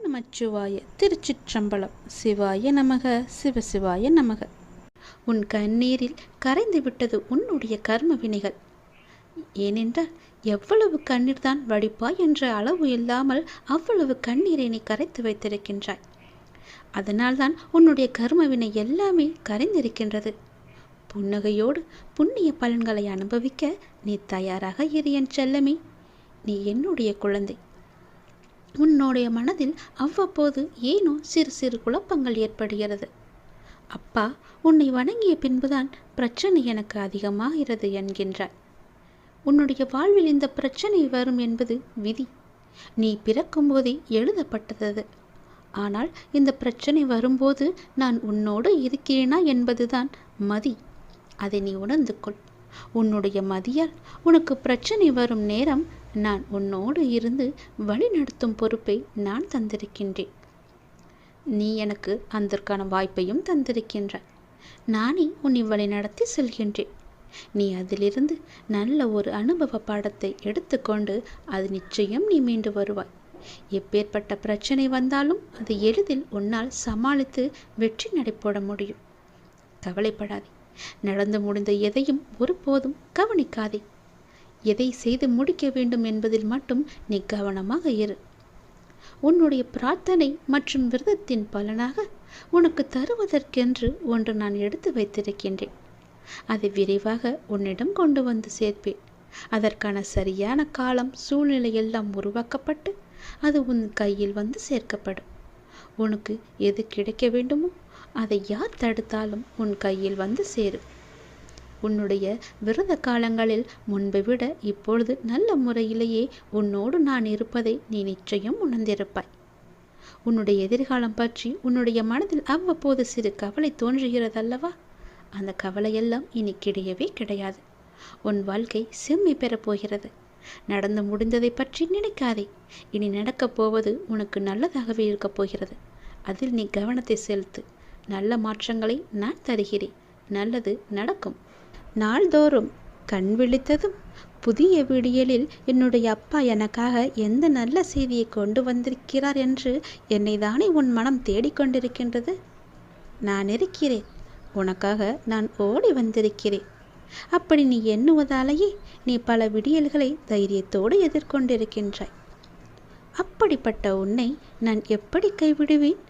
ஓம் நமச்சிவாய. திருச்சிற்றம்பலம். சிவாய நமக, சிவசிவாய நமக. உன் கண்ணீரில் கரைந்து விட்டது உன்னுடைய கர்ம வினைகள். ஏனென்றால் எவ்வளவு கண்ணீர் தான் வடிப்பாய் என்ற அளவு இல்லாமல் அவ்வளவு கண்ணீரை நீ கரைத்து வைத்திருக்கின்றாய். அதனால்தான் உன்னுடைய கர்ம வினை எல்லாமே கரைந்திருக்கின்றது. புன்னகையோடு புண்ணிய பலன்களை அனுபவிக்க நீ தயாராக இரு என் செல்லமே. நீ என்னுடைய குழந்தை. உன்னுடைய மனதில் அவ்வப்போது ஏனோ சிறு சிறு குழப்பங்கள் ஏற்படுகிறது. அப்பா உன்னை வணங்கிய பின்புதான் பிரச்சனை எனக்கு அதிகமாகிறது என்கின்றாய். உன்னுடைய வாழ்வில் இந்த பிரச்சனை வரும் என்பது விதி. நீ பிறக்கும் போதே எழுதப்பட்டது. ஆனால் இந்த பிரச்சனை வரும்போது நான் உன்னோடு இருக்கிறேனா என்பதுதான் மதி. அதை நீ உணர்ந்து கொள். உன்னுடைய மதியால் உனக்கு பிரச்சனை வரும் நேரம் நான் உன்னோடு இருந்து வழி நடத்தும் பொறுப்பை நான் தந்திருக்கின்றேன். நீ எனக்கு அதற்கான வாய்ப்பையும் தந்திருக்கின்றாய். நானே உன்னை வழி நடத்தி செல்கின்றேன். நீ அதிலிருந்து நல்ல ஒரு அனுபவ பாடத்தை எடுத்துக்கொண்டு அது நிச்சயம் நீ மீண்டு வருவாய். எப்பேற்பட்ட பிரச்சனை வந்தாலும் அதை எளிதில் உன்னால் சமாளித்து வெற்றி நடைபோட முடியும். கவலைப்படாதே. நடந்து முடிந்த எதையும் ஒருபோதும் கவனிக்காதே. எதை செய்து முடிக்க வேண்டும் என்பதில் மட்டும் நீ கவனமாக இரு. உன்னுடைய பிரார்த்தனை மற்றும் விரதத்தின் பலனாக உனக்கு தருவதற்கென்று ஒன்று நான் எடுத்து வைத்திருக்கின்றேன். அதை விரைவாக உன்னிடம் கொண்டு வந்து சேர்ப்பேன். அதற்கான சரியான காலம் சூழ்நிலை எல்லாம் உருவாக்கப்பட்டு அது உன் கையில் வந்து சேர்க்கப்படும். உனக்கு எது கிடைக்க வேண்டுமோ அதை யார் தடுத்தாலும் உன் கையில் வந்து சேரும். உன்னுடைய விரத காலங்களில் முன்பை விட இப்பொழுது நல்ல முறையிலேயே உன்னோடு நான் இருப்பதை நீ நிச்சயம் உணர்ந்திருப்பாய். உன்னுடைய எதிர்காலம் பற்றி உன்னுடைய மனதில் அவ்வப்போது சிறு கவலை தோன்றுகிறதல்லவா? அந்த கவலையெல்லாம் இனி கிடையவே கிடையாது. உன் வாழ்க்கை செம்மை பெறப் போகிறது. நடந்து முடிந்ததை பற்றி நினைக்காதே. இனி நடக்கப் போவது உனக்கு நல்லதாகவே இருக்கப் போகிறது. அதில் நீ கவனத்தை செலுத்து. நல்ல மாற்றங்களை நான் தருகிறேன். நல்லது நடக்கும். நாள்தோறும் கண் விழித்ததும் புதிய விடியலில் என்னுடைய அப்பா எனக்காக எந்த நல்ல செய்தியை கொண்டு வந்திருக்கிறார் என்று என்னை தானே உன் மனம் தேடிக்கொண்டிருக்கின்றது. நான் இருக்கிறேன். உனக்காக நான் ஓடி வந்திருக்கிறேன். அப்படி நீ எண்ணுவதாலேயே நீ பல விடியல்களை தைரியத்தோடு எதிர்கொண்டிருக்கின்றாய். அப்படிப்பட்ட உன்னை நான் எப்படி கைவிடுவேன்?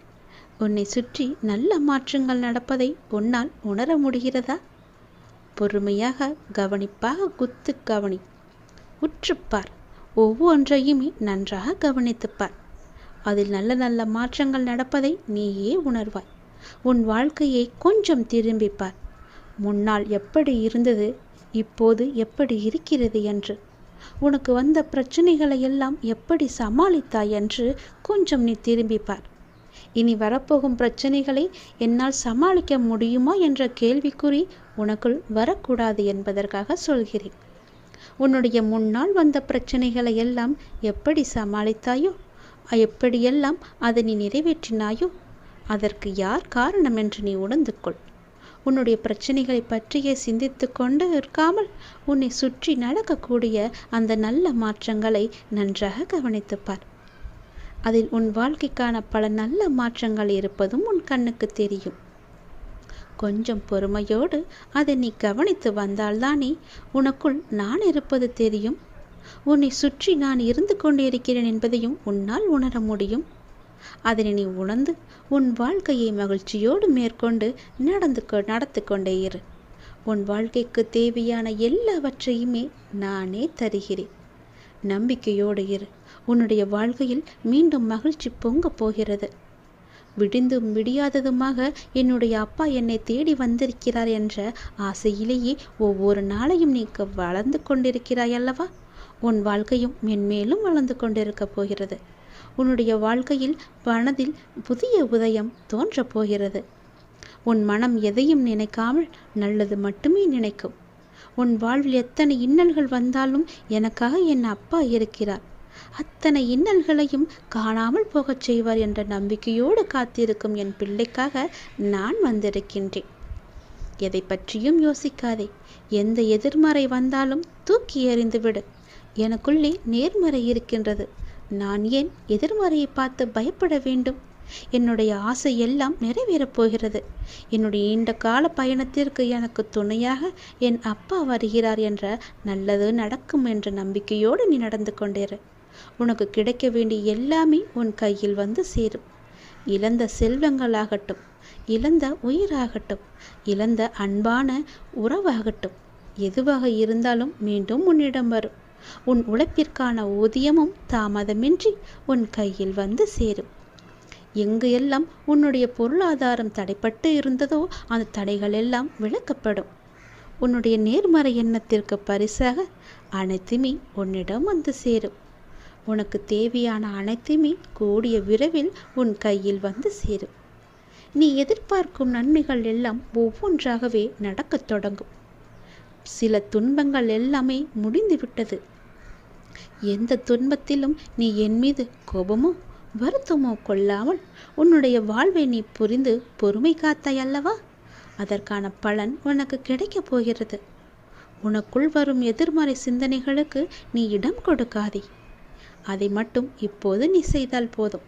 உன்னை சுற்றி நல்ல மாற்றங்கள் நடப்பதை உன்னால் உணர முடிகிறதா? பொறுமையாக கவனிப்பாக குத்து கவனி. உற்றுப்பார். ஒவ்வொன்றையுமே நன்றாக கவனித்துப்பார். அதில் நல்ல நல்ல மாற்றங்கள் நடப்பதை நீயே உணர்வாய். உன் வாழ்க்கையை கொஞ்சம் திரும்பிப்பார். முன்னால் எப்படி இருந்தது, இப்போது எப்படி இருக்கிறது என்று, உனக்கு வந்த பிரச்சனைகளை எல்லாம் எப்படி சமாளித்தாய் என்று கொஞ்சம் நீ திரும்பிப்பார். இனி வரப்போகும் பிரச்சனைகளை என்னால் சமாளிக்க முடியுமா என்ற கேள்விக்குறி உனக்குள் வரக்கூடாது என்பதற்காக சொல்கிறேன். உன்னுடைய முன்னால் வந்த பிரச்சனைகளை எல்லாம் எப்படி சமாளித்தாயோ, எப்படியெல்லாம் அதை நீ நிறைவேற்றினாயோ, அதற்கு யார் காரணம் என்று நீ உணர்ந்து கொள். உன்னுடைய பிரச்சனைகளை பற்றியே சிந்தித்து கொண்டு இருக்காமல் உன்னை சுற்றி நடக்கக்கூடிய அந்த நல்ல மாற்றங்களை நன்றாக கவனித்துப்பார். அதில் உன் வாழ்க்கைக்கான பல நல்ல மாற்றங்கள் இருப்பதும் உன் கண்ணுக்கு தெரியும். கொஞ்சம் பொறுமையோடு அதை நீ கவனித்து வந்தால்தானே உனக்குள் நான் இருப்பது தெரியும். உன்னை சுற்றி நான் இருந்து கொண்டே இருக்கிறேன் என்பதையும் உன்னால் உணர முடியும். அதனை நீ உணர்ந்து உன் வாழ்க்கையை மகிழ்ச்சியோடு மேற்கொண்டு நடத்து கொண்டே இரு. உன் வாழ்க்கைக்கு தேவையான எல்லாவற்றையுமே நானே தருகிறேன். நம்பிக்கையோடு இரு. உன்னுடைய வாழ்க்கையில் மீண்டும் மகிழ்ச்சி பொங்கப் போகிறது. விடிந்தும் விடியாததுமாக என்னுடைய அப்பா என்னை தேடி வந்திருக்கிறார் என்ற ஆசையிலேயே ஒவ்வொரு நாளையும் நீ வளர்ந்து கொண்டிருக்கிறாய் அல்லவா? உன் வாழ்க்கையும் மென்மேலும் வளர்ந்து கொண்டிருக்கப் போகிறது. உன்னுடைய வாழ்க்கையில் மனதில் புதிய உதயம் தோன்றப் போகிறது. உன் மனம் எதையும் நினைக்காமல் நல்லது மட்டுமே நினைக்கும். உன் வாழ்வில் எத்தனை இன்னல்கள் வந்தாலும் எனக்காக என் அப்பா இருக்கிறார், அத்தனை இன்னல்களையும் காணாமல் போகச் செய்வார் என்ற நம்பிக்கையோடு காத்திருக்கும் என் பிள்ளைக்காக நான் வந்திருக்கின்றேன். எதை பற்றியும் யோசிக்காதே. எந்த எதிர்மறை வந்தாலும் தூக்கி எறிந்து விடு. எனக்குள்ளே நேர்மறை இருக்கின்றது. நான் ஏன் எதிர்மறையை பார்த்து பயப்பட வேண்டும்? என்னுடைய ஆசை எல்லாம் நிறைவேறப் போகிறது. என்னுடைய நீண்ட கால பயணத்திற்கு எனக்கு துணையாக என் அப்பா வருகிறார் என்ற நல்லது நடக்கும் என்ற நம்பிக்கையோடு நீ நடந்து கொண்டேரு. உனக்கு கிடைக்க வேண்டிய எல்லாமே உன் கையில் வந்து சேரும். இழந்த செல்வங்களாகட்டும், இழந்த உயிராகட்டும், இழந்த அன்பான உறவாகட்டும், எதுவாக இருந்தாலும் மீண்டும் உன்னிடம் வரும். உன் உழைப்பிற்கான ஊதியமும் தாமதமின்றி உன் கையில் வந்து சேரும். எங்கு எல்லாம் உன்னுடைய பொருளாதாரம் தடைப்பட்டு இருந்ததோ அந்த தடைகள் எல்லாம் விலக்கப்படும். உன்னுடைய நேர்மறை எண்ணத்திற்கு பரிசாக அனைத்துமே உன்னிடம் வந்து சேரும். உனக்கு தேவையான அனைத்துமே கூடிய விரைவில் உன் கையில் வந்து சேரும். நீ எதிர்பார்க்கும் நன்மைகள் எல்லாம் ஒவ்வொன்றாகவே நடக்கத் தொடங்கும். சில துன்பங்கள் எல்லாமே முடிந்துவிட்டது. எந்த துன்பத்திலும் நீ என் மீது கோபமோ வருத்தமோ கொள்ளாமல் உன்னுடைய வாழ்வை நீ புரிந்து பொறுமை காத்தாய் அல்லவா? அதற்கான பலன் உனக்கு கிடைக்கப் போகிறது. உனக்குள் வரும் எதிர்மறை சிந்தனைகளுக்கு நீ இடம் கொடுக்காதே. அதை மட்டும் இப்போது நீ செய்தால் போதும்.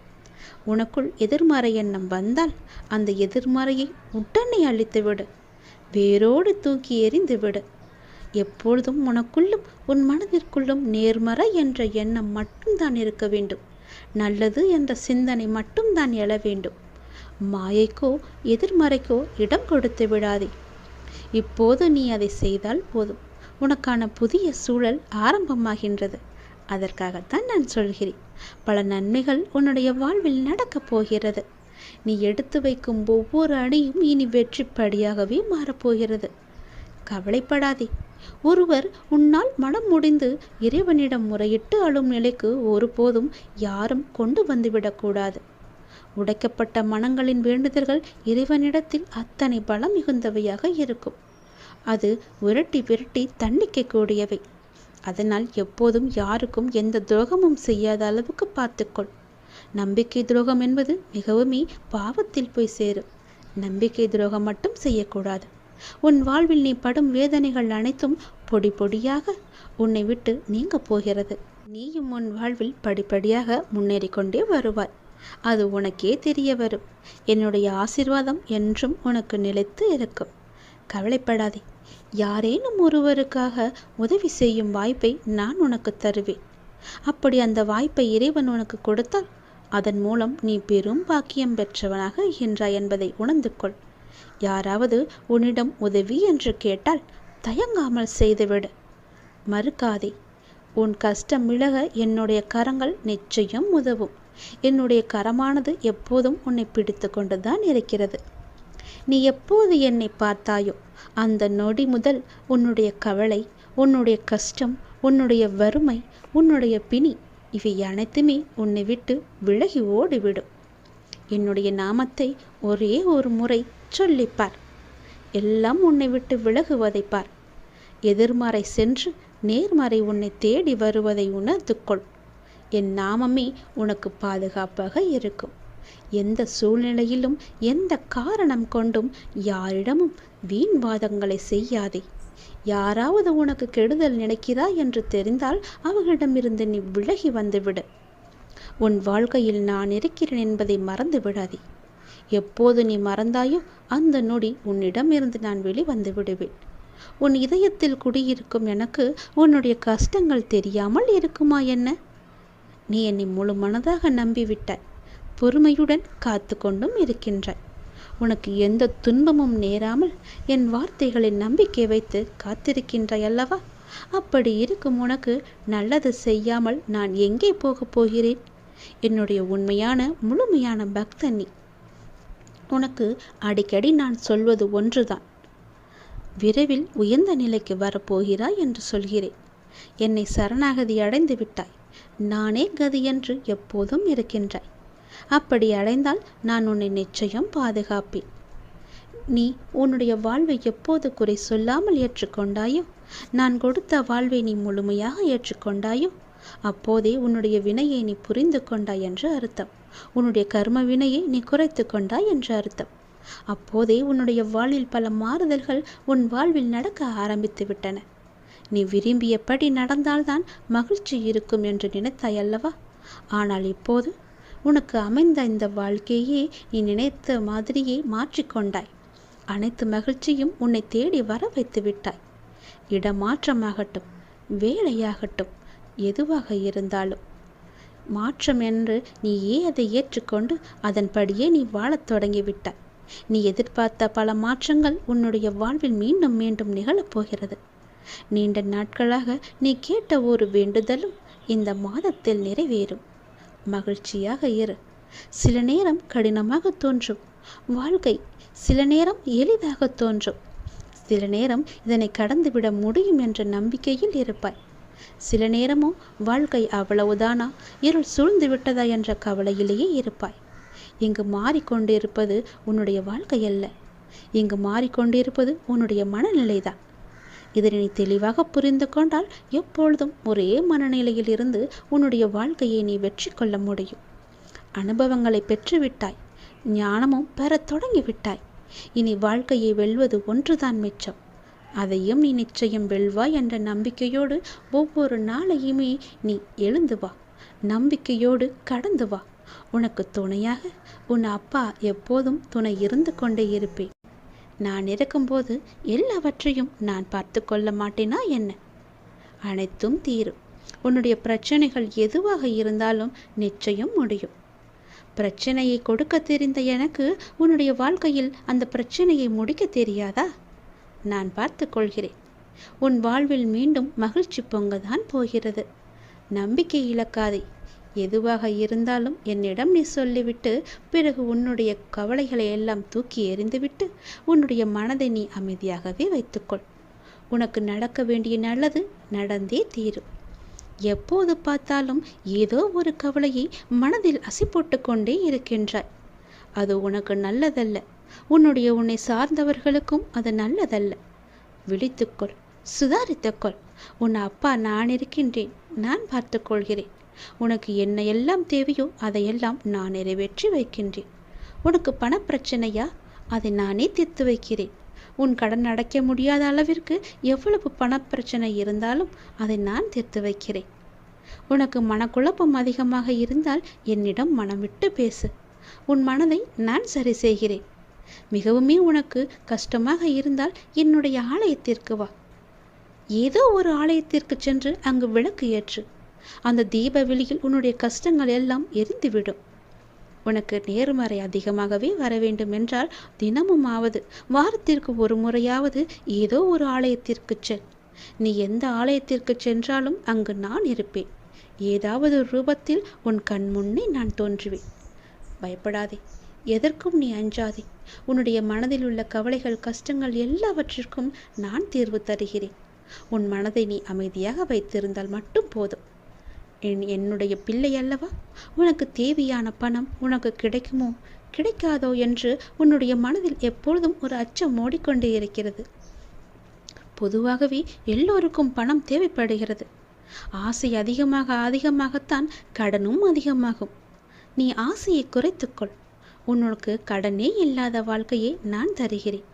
உனக்குள் எதிர்மறை எண்ணம் வந்தால் அந்த எதிர்மறையை உடனே அழித்துவிடு, வேரோடு தூக்கி எறிந்து விடு. எப்பொழுதும் உனக்குள்ளும் உன் மனதிற்குள்ளும் நேர்மறை என்ற எண்ணம் மட்டும்தான் இருக்க வேண்டும். நல்லது என்ற சிந்தனை மட்டும்தான் எழ வேண்டும். மாயைக்கோ எதிர்மறைக்கோ இடம் கொடுத்து விடாதே. இப்போது நீ அதை செய்தால் போதும். உனக்கான புதிய சூழல் ஆரம்பமாகின்றது. அதற்காகத்தான் நான் சொல்கிறேன். பல நன்மைகள் உன்னுடைய வாழ்வில் நடக்கப் போகிறது. நீ எடுத்து வைக்கும் ஒவ்வொரு அடியும் இனி வெற்றி படியாகவே மாறப்போகிறது. கவலைப்படாதே. ஒருவர் உன்னால் மனம் முடிந்து இறைவனிடம் முறையிட்டு அழும் நிலைக்கு ஒருபோதும் யாரும் கொண்டு வந்துவிடக்கூடாது. உடைக்கப்பட்ட மனங்களின் வேண்டுதல்கள் இறைவனிடத்தில் அத்தனை பலம் மிகுந்தவையாக இருக்கும். அது விரட்டி விரட்டி தண்டிக்கக்கூடியவை. அதனால் எப்போதும் யாருக்கும் எந்த துரோகமும் செய்யாத அளவுக்கு பார்த்துக்கொள். நம்பிக்கை துரோகம் என்பது மிகவுமே பாவத்தில் போய் சேரும். நம்பிக்கை துரோகம் மட்டும் செய்யக்கூடாது. உன் வாழ்வில் நீ படும் வேதனைகள் அனைத்தும் பொடி பொடியாக உன்னை விட்டு நீங்க போகிறது. நீயும் உன் வாழ்வில் படிப்படியாக முன்னேறி கொண்டே வருவாய். அது உனக்கே தெரிய வரும். என்னுடைய ஆசீர்வாதம் என்றும் உனக்கு நிலைத்து இருக்கும். கவலைப்படாதே. யாரேனும் ஒருவருக்காக உதவி செய்யும் வாய்ப்பை நான் உனக்கு தருவேன். அப்படி அந்த வாய்ப்பை இறைவன் உனக்கு கொடுத்தால் அதன் மூலம் நீ பெரும் பாக்கியம் பெற்றவனாக இருக்கின்றாய் என்பதை உணர்ந்து கொள். யாராவது உன்னிடம் உதவி என்று கேட்டால் தயங்காமல் செய்துவிடு. மறுக்காதே. உன் கஷ்டம் விலக என்னுடைய கரங்கள் நிச்சயம் உதவும். என்னுடைய கரமானது எப்போதும் உன்னை பிடித்து கொண்டுதான் இருக்கிறது. நீ எப்போது என்னை பார்த்தாயோ அந்த நொடி முதல் உன்னுடைய கவலை, உன்னுடைய கஷ்டம், உன்னுடைய வறுமை, உன்னுடைய பிணி இவை அனைத்துமே உன்னை விட்டு விலகி ஓடிவிடும். என்னுடைய நாமத்தை ஒரே ஒரு முறை சொல்லிப்பார். எல்லாம் உன்னை விட்டு விலகுவதை பார். எதிர்மறை சென்று நேர்மறை உன்னை தேடி வருவதை உணர்ந்து கொள். என் நாமமே உனக்கு பாதுகாப்பாக இருக்கும். எந்த சூழ்நிலையிலும் எந்த காரணம் கொண்டும் யாரிடமும் வீண் வாதங்களை செய்யாதே. யாராவது உனக்கு கெடுதல் நினைக்கிறாய் என்று தெரிந்தால் அவர்களிடமிருந்து நீ விலகி வந்துவிடு. உன் வாழ்க்கையில் நான் இருக்கிறேன் என்பதை மறந்து விடாதே. எப்போது நீ மறந்தாயோ அந்த நொடி உன்னிடமிருந்து நான் வெளிவந்து விடுவேன். உன் இதயத்தில் குடியிருக்கும் எனக்கு உன்னுடைய கஷ்டங்கள் தெரியாமல் இருக்குமா என்ன? நீ என்னை முழு மனதாக நம்பிவிட்டாய். பொறுமையுடன் காத்து கொண்டும் இருக்கின்றாய். உனக்கு எந்த துன்பமும் நேராமல் என் வார்த்தைகளில் நம்பிக்கை வைத்து காத்திருக்கின்றாய் அல்லவா? அப்படி இருக்கும் உனக்கு நல்லது செய்யாமல் நான் எங்கே போகப் போகிறேன்? என்னுடைய உண்மையான முழுமையான பக்தன் நீ. உனக்கு அடிக்கடி நான் சொல்வது ஒன்றுதான். விரைவில் உயர்ந்த நிலைக்கு வரப்போகிறாய் என்று சொல்கிறேன். என்னை சரணாகதி அடைந்து விட்டாய். நானே கதி என்று எப்போதும் இருக்கின்றாய். அப்படி அடைந்தால் நான் உன்னை நிச்சயம் பாதுகாப்பேன். நீ உன்னுடைய வாழ்வை எப்போது குறை சொல்லாமல் ஏற்றுக்கொண்டாயோ, நான் கொடுத்த வாழ்வை நீ முழுமையாக ஏற்றுக்கொண்டாயோ, அப்போதே உன்னுடைய வினையை நீ புரிந்து கொண்டாய் என்று அர்த்தம். உன்னுடைய கர்ம வினையை நீ குறைத்து கொண்டாய் என்று அர்த்தம். அப்போதே உன்னுடைய வாழ்வில் பல மாறுதல்கள் உன் வாழ்வில் நடக்க ஆரம்பித்து விட்டன. நீ விரும்பியபடி நடந்தால்தான் மகிழ்ச்சி இருக்கும் என்று நினைத்தாய் அல்லவா? ஆனால் இப்போது உனக்கு அமைந்த இந்த வாழ்க்கையே நீ நினைத்த மாதிரியே மாற்றிக்கொண்டாய். அனைத்து மகிழ்ச்சியும் உன்னை தேடி வர வைத்து விட்டாய். இடமாற்றமாகட்டும், வேலையாகட்டும், எதுவாக இருந்தாலும் மாற்றம் என்று நீயே அதை ஏற்றுக்கொண்டு அதன்படியே நீ வாழத் தொடங்கிவிட்டாய். நீ எதிர்பார்த்த பல மாற்றங்கள் உன்னுடைய வாழ்வில் மீண்டும் மீண்டும் நிகழப்போகிறது. நீண்ட நாட்களாக நீ கேட்ட ஒரு வேண்டுதலும் இந்த மாதத்தில் நிறைவேறும். மகிழ்ச்சியாக இரு. சில நேரம் கடினமாக தோன்றும் வாழ்க்கை, சில நேரம் எளிதாக தோன்றும். சில நேரம் இதனை கடந்துவிட முடியும் என்ற நம்பிக்கையில் இருப்பாய். சில நேரமோ வாழ்க்கை அவ்வளவுதானா, இருள் சூழ்ந்து விட்டதா என்ற கவலையிலேயே இருப்பாய். இங்கு மாறிக்கொண்டிருப்பது உன்னுடைய வாழ்க்கை அல்ல, இங்கு மாறிக்கொண்டிருப்பது உன்னுடைய மனநிலைதான். இதனை நீ தெளிவாக புரிந்து கொண்டால் எப்பொழுதும் ஒரே மனநிலையில் இருந்து உன்னுடைய வாழ்க்கையை நீ வெற்றி கொள்ள முடியும். அனுபவங்களை பெற்றுவிட்டாய், ஞானமும் பெறத் தொடங்கிவிட்டாய். இனி வாழ்க்கையை வெல்வது ஒன்றுதான் மிச்சம். அதையும் நீ நிச்சயம் வெல்வாய் என்ற நம்பிக்கையோடு ஒவ்வொரு நாளையுமே நீ எழுந்து வா. நம்பிக்கையோடு கடந்து வா. உனக்கு துணையாக உன் அப்பா எப்போதும் துணை இருந்து கொண்டே இருப்பேன். நான் இருக்கும்போது எல்லாவற்றையும் நான் பார்த்து கொள்ள மாட்டேனா என்ன? அனைத்தும் தீரும். உன்னுடைய பிரச்சனைகள் எதுவாக இருந்தாலும் நிச்சயம் முடியும். பிரச்சனையை கொடுக்க தெரிந்த எனக்கு உன்னுடைய வாழ்க்கையில் அந்த பிரச்சனையை முடிக்க தெரியாதா? நான் பார்த்து கொள்கிறேன். உன் வாழ்வில் மீண்டும் மகிழ்ச்சி பொங்கதான் போகிறது. நம்பிக்கை இழக்காதே. எதுவாக இருந்தாலும் என்னிடம் நீ சொல்லிவிட்டு பிறகு உன்னுடைய கவலைகளை எல்லாம் தூக்கி எறிந்துவிட்டு உன்னுடைய மனதை நீ அமைதியாகவே வைத்துக்கொள். உனக்கு நடக்க வேண்டிய நல்லது நடந்தே தீரும். எப்போது பார்த்தாலும் ஏதோ ஒரு கவலையை மனதில் அசை போட்டு கொண்டே இருக்கின்றாய். அது உனக்கு நல்லதல்ல. உன்னை சார்ந்தவர்களுக்கும் அது நல்லதல்ல. விழித்துக்கொள், சுதாரித்துக்கொள். உன் அப்பா நான் இருக்கின்றேன். நான் பார்த்து கொள்கிறேன். உனக்கு என்ன எல்லாம் தேவையோ அதையெல்லாம் நான் நிறைவேற்றி வைக்கின்றேன். உனக்கு பணப்பிரச்சனையா? அதை நானே தீர்த்து வைக்கிறேன். உன் கடன் அடைக்க முடியாத அளவிற்கு எவ்வளவு பணப்பிரச்சனை இருந்தாலும் அதை நான் தீர்த்து வைக்கிறேன். உனக்கு மனக்குழப்பம் அதிகமாக இருந்தால் என்னிடம் மனம் விட்டு பேசு. உன் மனதை நான் சரி செய்கிறேன். மிகவுமே உனக்கு கஷ்டமாக இருந்தால் என்னுடைய ஆலயத்திற்கு வா. ஏதோ ஒரு ஆலயத்திற்கு சென்று அங்கு விளக்கு ஏற்று. அந்த தீப வெளியில் உன்னுடைய கஷ்டங்கள் எல்லாம் எரிந்துவிடும். உனக்கு நேர்மறை அதிகமாகவே வர வேண்டும் என்றால் தினமும் ஆவது வாரத்திற்கு ஒரு முறையாவது ஏதோ ஒரு ஆலயத்திற்கு செல். நீ எந்த ஆலயத்திற்கு சென்றாலும் அங்கு நான் இருப்பேன். ஏதாவது ரூபத்தில் உன் கண் முன்னே நான் தோன்றுவேன். பயப்படாதே, எதற்கும் நீ அஞ்சாதே. உன்னுடைய மனதில் உள்ள கவலைகள், கஷ்டங்கள் எல்லாவற்றிற்கும் நான் தீர்வு தருகிறேன். உன் மனதை நீ அமைதியாக வைத்திருந்தால் மட்டும் போதும். என்னுடைய பிள்ளை அல்லவா? உனக்கு தேவையான பணம் உனக்கு கிடைக்குமோ கிடைக்காதோ என்று உன்னுடைய மனதில் எப்பொழுதும் ஒரு அச்சம் ஓடிக்கொண்டே இருக்கிறது. பொதுவாகவே எல்லோருக்கும் பணம் தேவைப்படுகிறது. ஆசை அதிகமாகத்தான் கடனும் அதிகமாகும். நீ ஆசையை குறைத்துக்கொள். உனக்கு கடனே இல்லாத வாழ்க்கையை நான் தருகிறேன்.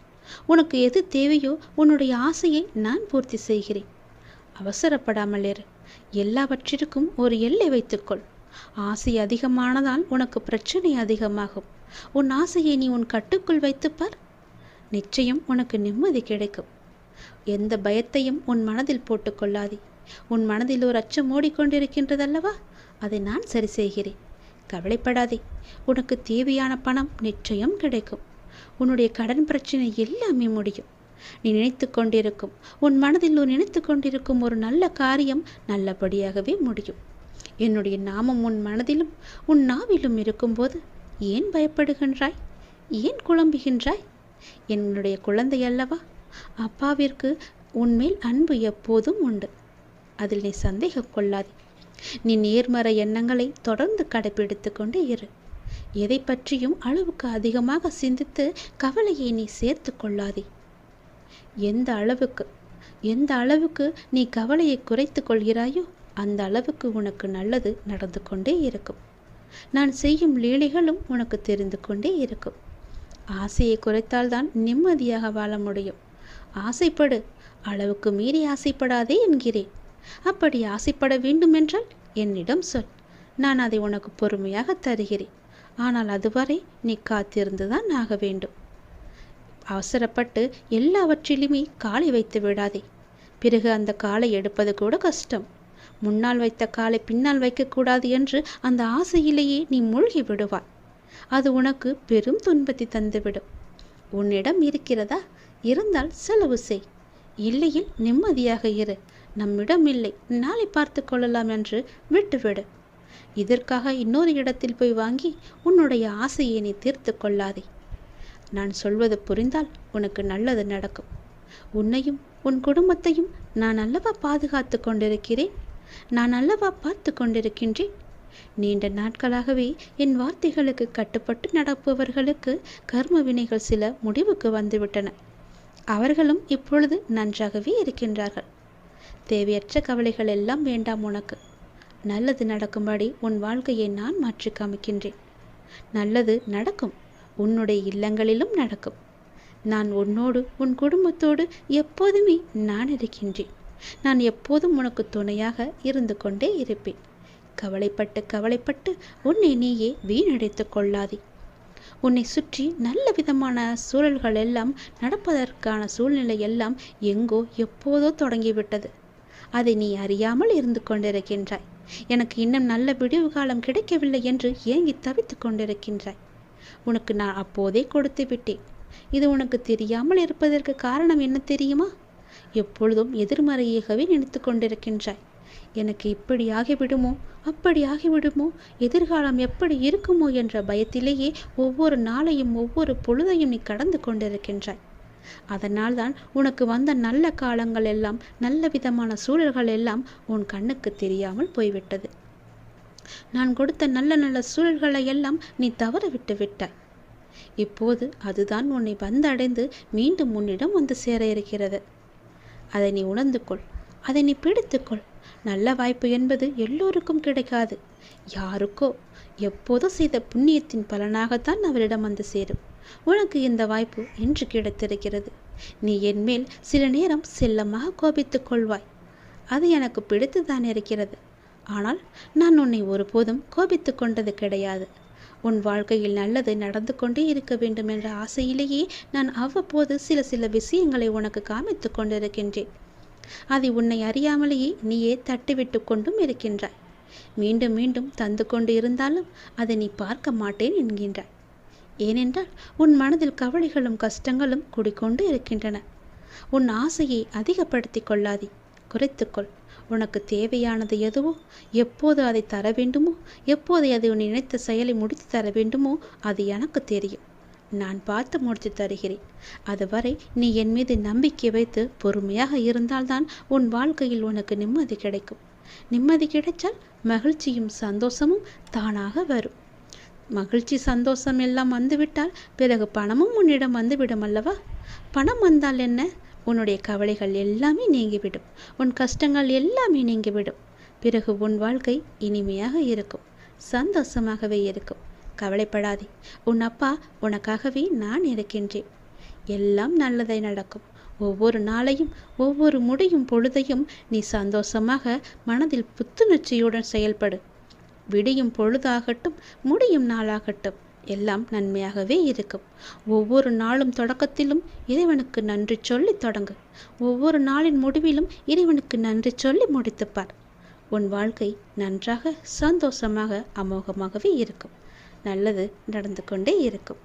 உனக்கு எது தேவையோ உன்னுடைய ஆசையை நான் பூர்த்தி செய்கிறேன். அவசரப்படாமல் இரு. எல்லாவற்றிற்கும் ஒரு எல்லை வைத்துக்கொள். ஆசை அதிகமானதால் உனக்கு பிரச்சனை அதிகமாகும். உன் ஆசையை நீ உன் கட்டுக்குள் வைத்துப்பார். நிச்சயம் உனக்கு நிம்மதி கிடைக்கும். எந்த பயத்தையும் உன் மனதில் போட்டுக்கொள்ளாதே. உன் மனதில் ஒரு அச்சம் ஓடிக்கொண்டிருக்கின்றதல்லவா? அதை நான் சரி செய்கிறேன். கவலைப்படாதே. உனக்கு தேவையான பணம் நிச்சயம் கிடைக்கும். உன்னுடைய கடன் பிரச்சனை எல்லாமே முடியும். நீ நினைத்து கொண்டிருக்கும் உன் மனதில் நினைத்து கொண்டிருக்கும் ஒரு நல்ல காரியம் நல்லபடியாகவே முடியும். என்னுடைய நாமம் உன் மனதிலும் உன் நாவிலும் இருக்கும்போது ஏன் பயப்படுகின்றாய்? ஏன் குழம்புகின்றாய்? என்னுடைய குழந்தை அல்லவா? அப்பாவிற்கு உன்மேல் அன்பு எப்போதும் உண்டு. அதில் நீ சந்தேகம் கொள்ளாதே. நீ நேர்மறை எண்ணங்களை தொடர்ந்து கடைபிடித்து கொண்டே இரு. எதை பற்றியும் அளவுக்கு அதிகமாக சிந்தித்து கவலையை நீ சேர்த்து கொள்ளாதே. எந்த அளவுக்கு நீ கவலையை குறைத்து கொள்கிறாயோ அந்த அளவுக்கு உனக்கு நல்லது நடந்து கொண்டே இருக்கும். நான் செய்யும் லீலைகளும் உனக்கு தெரிந்து கொண்டே இருக்கும். ஆசையை குறைத்தால்தான் நிம்மதியாக வாழ முடியும். ஆசைப்படு, அளவுக்கு மீறி ஆசைப்படாதே என்கிறேன். அப்படி ஆசைப்பட வேண்டுமென்றால் என்னிடம் சொல். நான் அதை உனக்கு பொறுமையாக தருகிறேன். ஆனால் அதுவரை நீ காத்திருந்துதான் ஆக வேண்டும். அவசரப்பட்டு எல்லாவற்றிலுமே காலை வைத்து விடாதே. பிறகு அந்த காலை எடுப்பது கூட கஷ்டம். முன்னால் வைத்த காலை பின்னால் வைக்கக்கூடாது என்று அந்த ஆசையிலேயே நீ மூழ்கி விடுவாய். அது உனக்கு பெரும் துன்பத்தை தந்துவிடும். உன்னிடம் இருக்கிறதா? இருந்தால் செலவு செய். இல்லையில் நிம்மதியாக இரு. நம்மிடம் இல்லை, நாளை பார்த்து கொள்ளலாம் என்று விட்டுவிடு. இதற்காக இன்னொரு இடத்தில் போய் வாங்கி உன்னுடைய ஆசையை நீ தீர்த்து கொள்ளாதே. நான் சொல்வது புரிந்தால் உனக்கு நல்லது நடக்கும். உன்னையும் உன் குடும்பத்தையும் நான் அல்லவா பாதுகாத்து கொண்டிருக்கிறேன். நான் அல்லவா பார்த்து கொண்டிருக்கின்றேன். நீண்ட நாட்களாகவே என் வார்த்தைகளுக்கு கட்டுப்பட்டு நடப்பவர்களுக்கு கர்ம வினைகள் சில முடிவுக்கு வந்துவிட்டன. அவர்களும் இப்பொழுது நன்றாகவே இருக்கின்றார்கள். தேவையற்ற கவலைகள் எல்லாம் வேண்டாம் உனக்கு. நல்லது நடக்கும்படி உன் வாழ்க்கையை நான் மாற்றி காமிக்கின்றேன். நல்லது நடக்கும். உன்னுடைய இல்லங்களிலும் நடக்கும். நான் உன்னோடு உன் குடும்பத்தோடு எப்போதுமே நான் இருக்கின்றேன். நான் எப்போதும் உனக்கு துணையாக இருந்து கொண்டே இருப்பேன். கவலைப்பட்டு கவலைப்பட்டு உன்னை நீயே வீணடைத்து கொள்ளாதே. உன்னை சுற்றி நல்ல விதமான சூழல்கள் எல்லாம் நடப்பதற்கான சூழ்நிலை எல்லாம் எங்கோ எப்போதோ தொடங்கிவிட்டது. அதை நீ அறியாமல் இருந்து கொண்டிருக்கின்றாய். எனக்கு இன்னும் நல்ல விடிவு காலம் கிடைக்கவில்லை என்று ஏங்கி தவித்து கொண்டிருக்கின்றாய். உனக்கு நான் அப்போதே கொடுத்து விட்டேன். இது உனக்கு தெரியாமல் இருப்பதற்கு காரணம் என்ன தெரியுமா? எப்பொழுதும் எதிர்மறையாகவே நினைத்து கொண்டிருக்கின்றாய். எனக்கு இப்படி ஆகிவிடுமோ, அப்படி ஆகிவிடுமோ, எதிர்காலம் எப்படி இருக்குமோ என்ற பயத்திலேயே ஒவ்வொரு நாளையும் ஒவ்வொரு பொழுதையும் நீ கடந்து கொண்டிருக்கின்றாய். அதனால்தான் உனக்கு வந்த நல்ல காலங்கள் எல்லாம், நல்ல விதமான சூழல்கள் எல்லாம் உன் கண்ணுக்கு தெரியாமல் போய்விட்டது. நான் கொடுத்த நல்ல நல்ல சூழல்களை எல்லாம் நீ தவற விட்டு விட்டாய். இப்போது அதுதான் உன்னை வந்தடைந்து மீண்டும் உன்னிடம் வந்து சேர இருக்கிறது. அதை நீ உணர்ந்து கொள். அதை நீ பிடித்துக்கொள். நல்ல வாய்ப்பு என்பது எல்லோருக்கும் கிடைக்காது. யாருக்கோ எப்போதோ செய்த புண்ணியத்தின் பலனாகத்தான் அவரிடம் வந்து சேரும். உனக்கு இந்த வாய்ப்பு இன்று கிடைத்திருக்கிறது. நீ என் மேல் சில நேரம் செல்லமாக கோபித்துக் கொள்வாய். அது எனக்கு பிடித்துதான் இருக்கிறது. ஆனால் நான் உன்னை ஒருபோதும் கோபித்து கொண்டது கிடையாது. உன் வாழ்க்கையில் நல்லது நடந்து கொண்டே இருக்க வேண்டும் என்ற ஆசையிலேயே நான் அவ்வப்போது சில விஷயங்களை உனக்கு காமித்து கொண்டிருக்கின்றேன். அதை உன்னை அறியாமலேயே நீயே தட்டிவிட்டு கொண்டும் இருக்கின்றாய். மீண்டும் மீண்டும் தந்து கொண்டு இருந்தாலும் அதை நீ பார்க்க மாட்டேன் என்கின்றாய். ஏனென்றால் உன் மனதில் கவலைகளும் கஷ்டங்களும் குடிக்கொண்டு இருக்கின்றன. உன் ஆசையை அதிகப்படுத்தி கொள்ளாதே, குறைத்துக்கொள். உனக்கு தேவையானது எதுவோ, எப்போது அதை தர வேண்டுமோ, எப்போது அதை உன் நினைத்த செயலை முடித்து தர வேண்டுமோ அது எனக்கு தெரியும். நான் பார்த்து முடித்து தருகிறேன். அதுவரை நீ என் மீது நம்பிக்கை வைத்து பொறுமையாக இருந்தால்தான் உன் வாழ்க்கையில் உனக்கு நிம்மதி கிடைக்கும். நிம்மதி கிடைத்தால் மகிழ்ச்சியும் சந்தோஷமும் தானாக வரும். மகிழ்ச்சி சந்தோஷம் எல்லாம் வந்துவிட்டால் பிறகு பணமும் உன்னிடம் வந்துவிடும் அல்லவா? பணம் வந்தால் என்ன? உன்னுடைய கவலைகள் எல்லாமே நீங்கிவிடும். உன் கஷ்டங்கள் எல்லாமே நீங்கிவிடும். பிறகு உன் வாழ்க்கை இனிமையாக இருக்கும், சந்தோஷமாகவே இருக்கும். கவலைப்படாதே. உன் அப்பா உனக்காகவே நான் இருக்கின்றேன். எல்லாம் நல்லதை நடக்கும். ஒவ்வொரு நாளையும் ஒவ்வொரு முடியும் பொழுதையும் நீ சந்தோஷமாக மனதில் புத்துணர்ச்சியுடன் செயல்படு. விடியும் பொழுதாகட்டும், முடியும் நாளாகட்டும், எல்லாம் நன்மையாகவே இருக்கும். ஒவ்வொரு நாளும் தொடக்கத்திலும் இறைவனுக்கு நன்றி சொல்லி தொடங்கு. ஒவ்வொரு நாளின் முடிவிலும் இறைவனுக்கு நன்றி சொல்லி முடித்துப்பார். உன் வாழ்க்கை நன்றாக சந்தோஷமாக அமோகமாகவே இருக்கும். நல்லது நடந்து கொண்டே இருக்கும்.